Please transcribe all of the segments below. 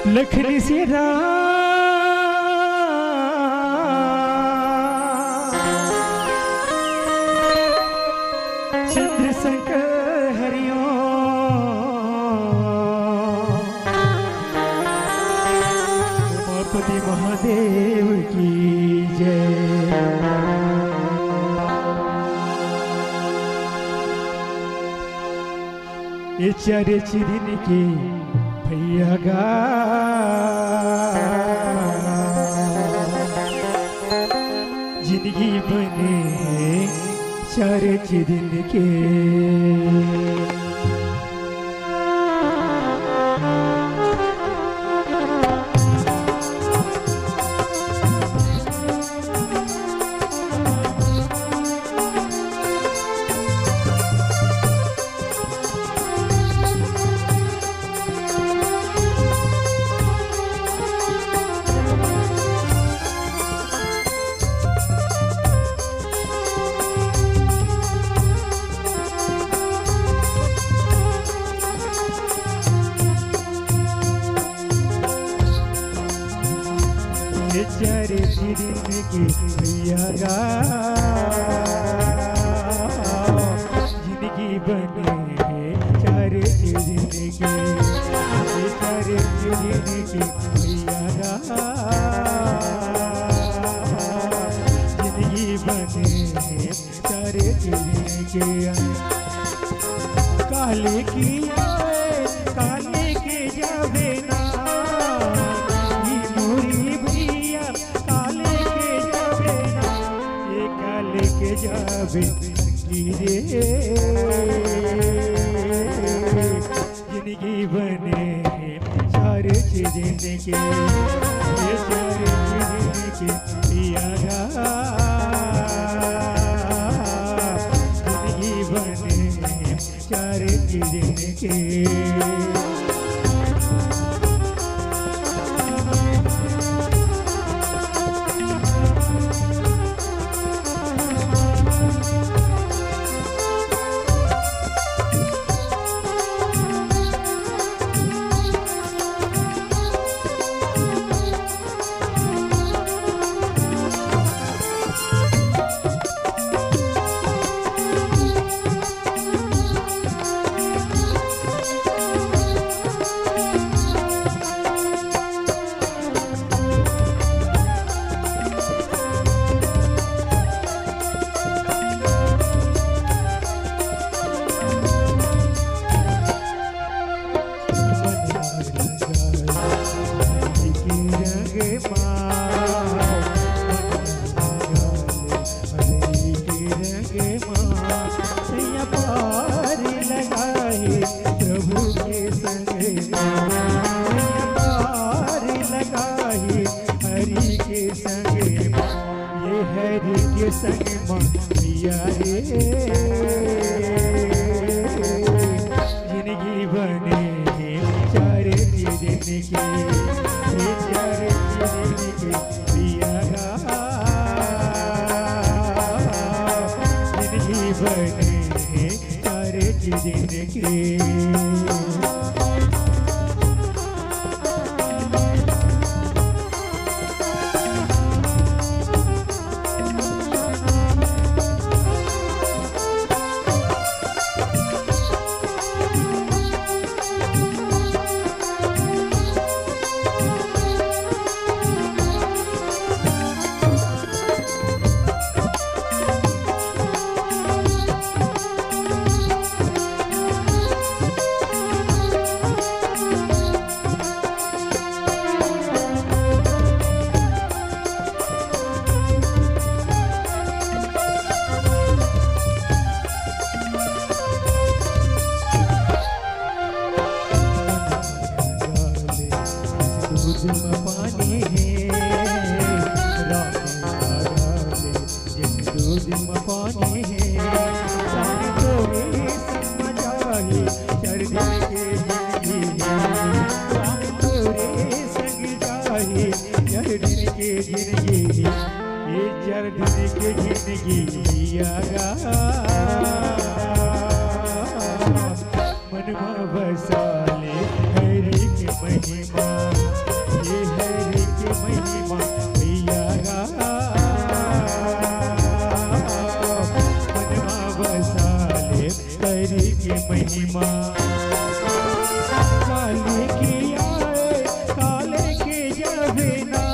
लखनी से चंद्र शंकर हरिओ उमापति महादेव की जय। ये चारे चिरिन की भैया गा जिंदगी बने चारे दिन के। चारे दिन की भैया गा जिंदगी बने चारे दिन की। चारे दिन की भैया गा जिंदगी बने चारे दिन के। काले की काले के जावे ना जावे गिरे जिंदगी बने चारे दिन के। चारे दिन के पिया जिंदगी बने चारे दिन के। संग मैया रे जिंदगी बने चारे दिन की। चारे दिन की पिया जिंदगी बने चारे दिन की। पानी है राम दूध पानी है सारी तोरे समझाई चढ़ने के जिंदगी राम तोरे संग जाई चढ़ने के जिंदगी। ये चढ़ने के जिंदगी आगा मन बसाले हरि की महिमा, ये हरि की महिमा भैया मनमा बसाले हरि की महिमा। काले की आए काले के जावे ना,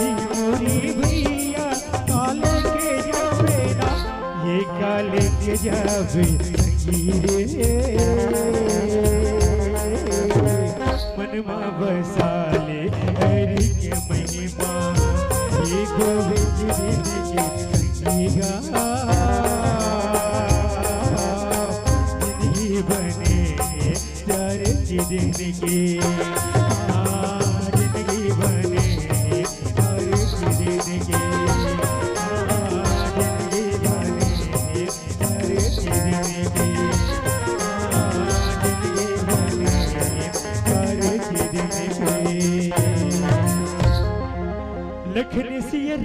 ये मोरी भैया काले के जावे ना, ये काले के जावे मनमा बसाले हरि के महिमा, ये गोविंद जिंदगी जिंदगी बने चार जिंदगी, जिंदगी बने चार जिंदगी, लखन सिया